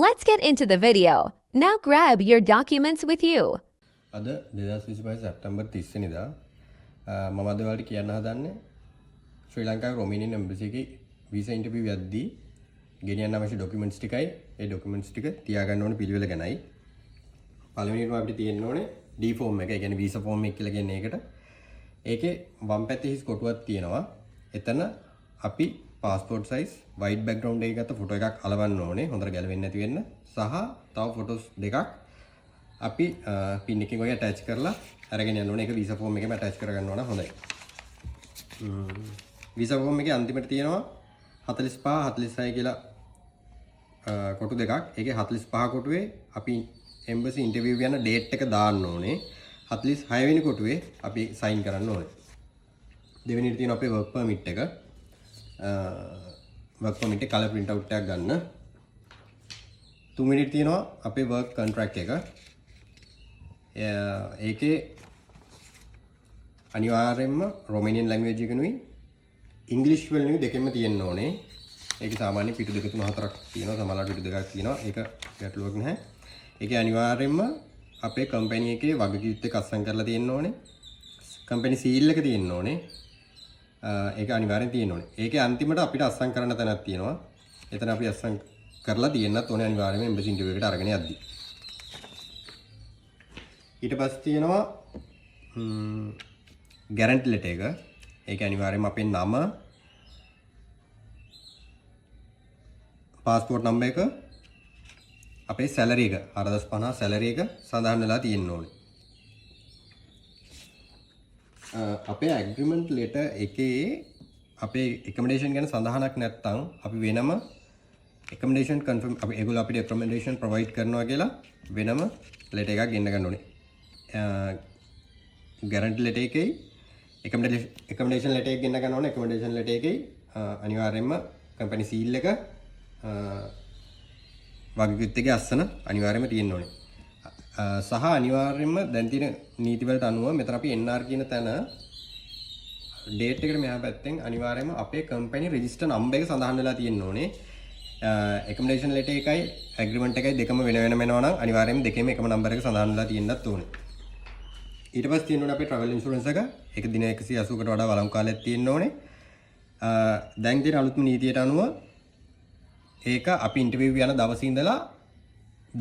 Let's get into the video. Now grab your documents with you. අද 2025 සැප්තැම්බර් 30 වෙනිදා මම අද ඔයාලට කියන්න හදන්නේ ශ්‍රී ලංකාවේ රොමේනියන් එම්බසි එකේ වීසා ඉන්ටර්විව් යද්දී ගෙනියන්න අවශ්‍ය ඩොකියුමන්ට්ස් ටිකයි ඒ ඩොකියුමන්ට්ස් ටික තියාගන්න ඕන පිළිවෙල ගැනයි. පළවෙනිම අපිට තියෙන්න ඕනේ D ෆෝම් එක. ඒ කියන්නේ වීසා ෆෝම් එක කියලා කියන්නේ ඒකට. ඒකේ වම් පැත්තේ හිස් කොටුවක් තියෙනවා. එතන අපි passport size white background එකක ගත්ත ෆොටෝ එකක් අලවන්න ඕනේ හොඳට ගැලවෙන්නේ නැති වෙන්න. සහ තව ෆොටෝස් දෙකක් අපි පින් එකකින් ඔය ඇටච් කරලා අරගෙන යන්න ඕනේ. ඒක වීසා ෆෝම් එකේම ඇටච් කරගන්න ඕන හොඳයි. වීසා ෆෝම් එකේ අන්තිමට තියෙනවා 45 46 කියලා කොටු දෙකක්. ඒකේ 45 කොටුවේ අපි එම්බසි ඉන්ටර්විව් යන ඩේට් එක දාන්න ඕනේ. 46 වෙනි කොටුවේ අපි සයින් කරන්න ඕනේ. දෙවෙනිට තියෙන අපේ work permit එක. work permit එක කලර් print out එකක් ගන්න. තුන්වෙනිට තියෙනවා අපේ work contract එක. ඒකේ අනිවාර්යයෙන්ම Romanian language එකනුයි English වලිනුයි දෙකෙන්ම තියෙන්න ඕනේ. ඒකේ සාමාන්‍ය පිටු දෙක තුන හතරක් තියෙනවා. සමහරවිට පිටු දෙකක් තියෙනවා. ඒක ගැටලුවක් නැහැ. ඒකේ අනිවාර්යයෙන්ම අපේ කම්පැනි එකේ වගකීම් එක්ක අත්සන් කරලා තියෙන්න ඕනේ. කම්පැනි සීල් එක තියෙන්න ඕනේ. ඒක අනිවාර්යෙන් තියෙන්න ඕනේ. ඒකේ අන්තිමට අපිට අත්සන් කරන්න තැනක් තියෙනවා. එතන අපි අත්සන් කරලා තියෙන්නත් ඕනේ අනිවාර්යයෙන්ම එම්බසි ඉන්ටර්විව් එකට අරගෙන යද්දී. ඊට පස්සේ තියෙනවා ගැරන්ටි ලෙටර් එක. ඒක අනිවාර්යයෙන්ම අපේ නම, පාස්පෝර්ට් නම්බර් එක, අපේ සැලරි එක 450 සැලරි එක සඳහන් වෙලා තියෙන්න ඕනේ. අපේ ඇග්‍රීමන්ට් ලෙටර් එකේ අපේ එකමඩේෂන් ගැන සඳහනක් නැත්නම් අපි වෙනම එකමඩේෂන් කන්ෆර්ම් අපි ඒගොල්ලෝ අපිට එකමඩේෂන් ප්‍රොවයිඩ් කරනවා කියලා වෙනම ලෙටර් එකක් ගෙන්න ගන්න ඕනේ. ගැරන්ටි ලෙටර් එකේ එකමඩේෂන් ලෙටර් එක ගෙන්න ගන්න ඕනේ. එකමඩේෂන් ලෙටර් එකේ අනිවාර්යයෙන්ම කම්පැනි සීල් එක වගකීම් එකේ අස්සන අනිවාර්යයෙන්ම තියෙන්න ඕනේ. සහ අනිවාර්යයෙන්ම දැන් තියෙන නීති වලට අනුව මෙතන අපි NR කියන තැන ඩේට් එකට මෙහා පැත්තෙන් අනිවාර්යයෙන්ම අපේ කම්පැනි රෙජිස්ටර් නම්බර් එක සඳහන් වෙලා තියෙන්න ඕනේ. එකමඩේෂන් ලෙටර් එකයි ඇග්‍රීමන්ට් එකයි දෙකම වෙන වෙනම එනවා නම් අනිවාර්යයෙන්ම දෙකේම එකම නම්බර් එක සඳහන් වෙලා තියෙන්නත් ඕනේ. ඊට පස්සේ තියෙන්න ඕනේ අපේ ට්‍රැවල් ඉන්ෂුරන්ස් එක. ඒක දින 180කට වඩා වළංගු කාලයක් තියෙන්න ඕනේ. දැන් තියෙන අලුත්ම නීතියට අනුව ඒක අපි ඉන්ටර්විව් යන දවසේ ඉඳලා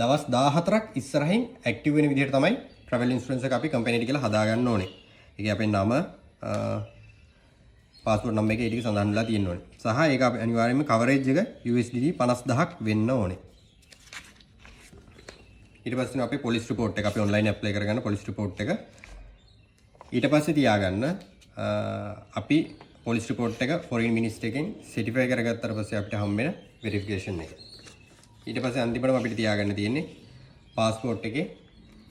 දවස් 14ක් ඉස්සරහින් ඇක්ටිව් වෙන විදිහට තමයි ට්‍රැවල් ඉන්ෂුරන්ස් එක අපි කම්පැනිට කියලා හදා ගන්න ඕනේ. ඒකේ අපේ නම, පාස්පෝර්ට් නම්බර් එක ඒ ටික සඳහන් වෙලා තියෙන්න ඕනේ. සහ ඒක අපි අනිවාර්යයෙන්ම කවරේජ් එක USD 50000ක් වෙන්න ඕනේ. ඊට පස්සේ අපේ පොලිස් රිපෝට් එක අපි ඔන්ලයින් ඇප්ලයි කරගන්න පොලිස් රිපෝට් එක. ඊට පස්සේ තියාගන්න අපි පොලිස් රිපෝට් එක ෆොරින් මිනිස්ටර් එකෙන් සර්ටිෆයි කරගත්තාට පස්සේ අපිට හම්බ වෙන වෙරිෆිකේෂන් එක. ඊට පස්සේ අන්තිමටම අපිට තියාගන්න තියෙන්නේ પાස්පෝර්ට් එකේ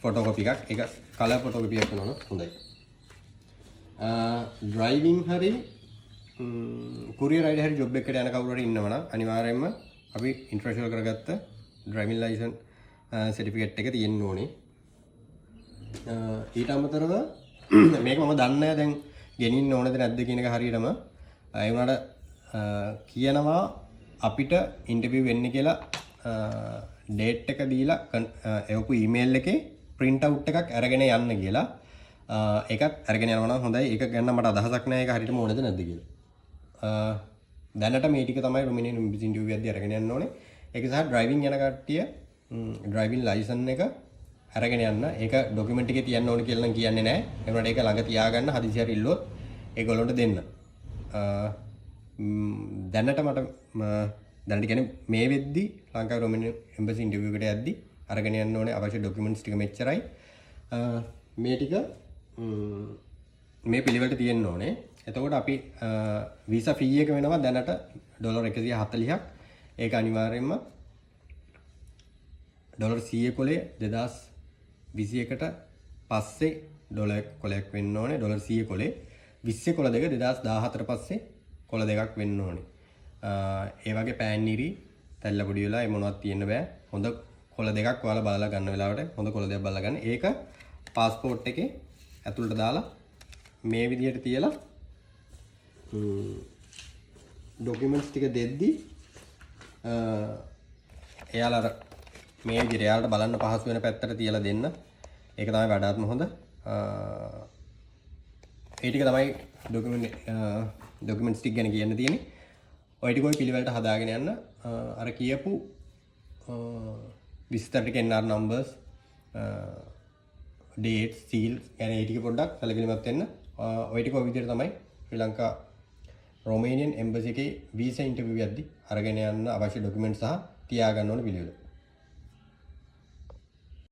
ෆොටෝකොපි එකක්. ඒක කලර් ෆොටෝකොපි එකක් වෙනවා හොඳයි. ඩ්‍රයිවිං හරි කුරියර් රයිඩ් හරි ජොබ් එකකට යන කවුරු හරි ඉන්නවා නම් අනිවාර්යයෙන්ම අපි ඉන්ටර්නැෂනල් කරගත්ත ඩ්‍රයිවිං ලයිසන්ස් සර්ටිෆිකේට් එක තියෙන්න ඕනේ. ඊට අමතරව මේක මම දන්නේ නැහැ දැන් ගෙනින්න ඕනද නැද්ද කියන එක හරියටම. ඒ වුණාට කියනවා අපිට ඉන්ටර්විව් වෙන්න කියලා ඩේට් එක දීලා එවපු ඊමේල් එකේ print out එකක් අරගෙන යන්න කියලා. ඒකත් අරගෙන යනවා නම් හොඳයි. ඒක ගන්න මට අදහසක් නැහැ. ඒක හරියටම ඕනද නැද්ද කියලා. දැනට මේ ටික තමයි රොමේනියන් එම්බසි ඉන්ටර්විව් එකදී අරගෙන යන්න ඕනේ. ඒක සහ ඩ්‍රයිවිං යන කට්ටිය ඩ්‍රයිවිං ලයිසන් එක අරගෙන යන්න. ඒක ඩොකියුමන්ට් එකේ තියන්න ඕනේ කියලා නම් කියන්නේ නැහැ. ඒ වුණාට ඒක ළඟ තියාගන්න හදිසි හරි ඉල්ලුවොත් ඒගොල්ලන්ට දෙන්න. දැනට මට දැනට කියන්නේ මේ වෙද්දි ලංකාවේ රොමේනියන් එම්බසි ඉන්ටර්විව් එකට යද්දි අරගෙන යන්න ඕනේ අවශ්‍ය ඩොකියුමන්ට්ස් ටික මෙච්චරයි. මේ ටික මේ පිළිවෙලට තියෙන්න ඕනේ. එතකොට අපි වීසා ෆී එක වෙනවා දැනට ඩොලර් 140ක්. ඒක අනිවාර්යයෙන්ම ඩොලර් 100 කොලේ 2021ට පස්සේ ඩොලර් කොලයක් වෙන්න ඕනේ. ඩොලර් 100 කොලේ 20 කොල දෙක 2014 පස්සේ කොල දෙකක් වෙන්න ඕනේ. ඒ වගේ පෑන් ඉරි තැල්ල පොඩි වෙලා ඒ මොනවත් තියෙන්න බෑ. හොඳ කොල දෙකක් ඔයාලා බලලා ගන්න වෙලාවට හොඳ කොල දෙකක් බලලා ගන්න. ඒක પાස්පෝර්ට් එකේ ඇතුළට දාලා මේ විදිහට තියලා ඩොකියුමන්ට්ස් ටික දෙද්දි එයාලා මේ විදිහට යාලට බලන්න පහසු වෙන පැත්තට තියලා දෙන්න. ඒක තමයි වඩාත්ම හොඳ. ඒ ටික තමයි ඩොකියුමන්ට්ස් ටික ගැන කියන්න තියෙන්නේ. ඔය ටික ඔය පිළිවෙලට හදාගෙන යන්න. අර කියපු විස්තර ටික NR numbers dates seals ගැන ඒ ටික පොඩ්ඩක් සැලකිලිමත් වෙන්න. ඔය ටික ඔය විදිහට තමයි ශ්‍රී ලංකා රොමේනියන් එම්බසි එකේ වීසා ඉන්ටර්විව් යද්දි අරගෙන යන්න අවශ්‍ය ඩොකියුමන්ට් සහ තියාගන්න ඕන පිළිවෙල.